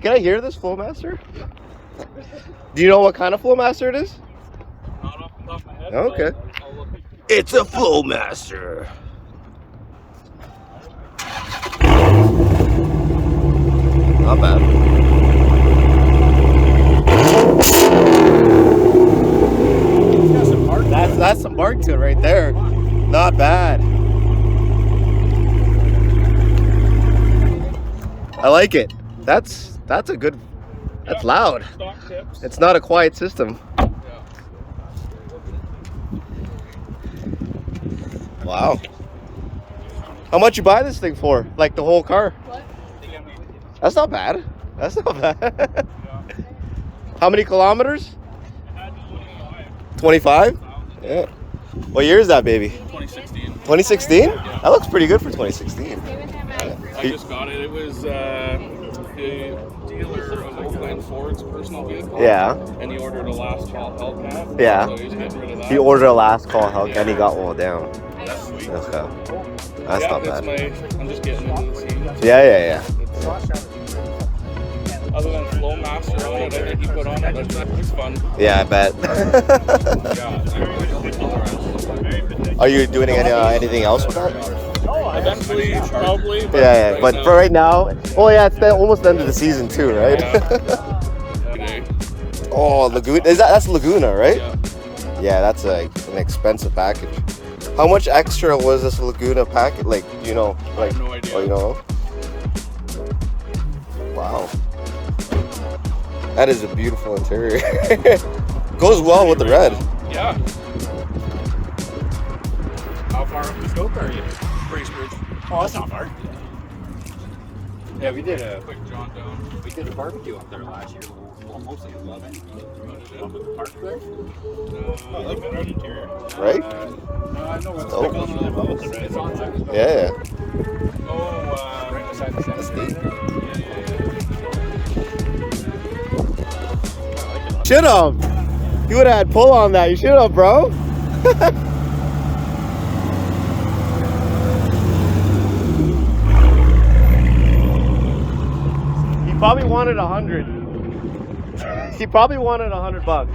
can I hear this Flowmaster? Do you know what kind of Flowmaster it is? Not off the top of my head. Okay. I'll look at It's a Flowmaster. Not bad. That's some bark to it right there. Not bad. I like it. That's a good. That's loud. stock tips. It's not a quiet system. Wow. How much you buy this thing for? Like the whole car? What? That's not bad. That's not bad. How many kilometers? 25? Yeah. What year is that, baby? 2016. 2016? Yeah. That looks pretty good for 2016. I just got it. It was the dealer of Oakland Ford's personal vehicle. Yeah. And he ordered a last call Hellcat. Yeah. So he's getting rid of that. He ordered a last call Hellcat and he got one down. That's sweet. Okay. That's Yeah, not that's bad. I'm just getting into the scene. Yeah. Other than Flowmaster on it, I think he put on it. It's fun. Yeah, I bet. Are you doing anything else with that? Eventually, probably. Yeah. But for right now, oh yeah, it's almost the end of the season too, right? Oh, Laguna. That's Laguna, right? Yeah. Yeah, that's an expensive package. How much extra was this Laguna package? Like, do you know? Like, I have no idea. Oh, you know? Wow. That is a beautiful interior. Goes well with the red. Yeah. How far up the scope are you? Bracebridge. Oh, that's not far. Yeah, we did a Quick jaunt down. barbecue up there last year. Well, mostly in Love it. Up at the park there. I like the red interior. Right? No, I know what's Oh. going on with the red. It's on second. Yeah. Oh, Right beside the That's center. neat. yeah. Should have. You would have had pull on that. You should have, bro. He probably wanted 100. He probably wanted $100.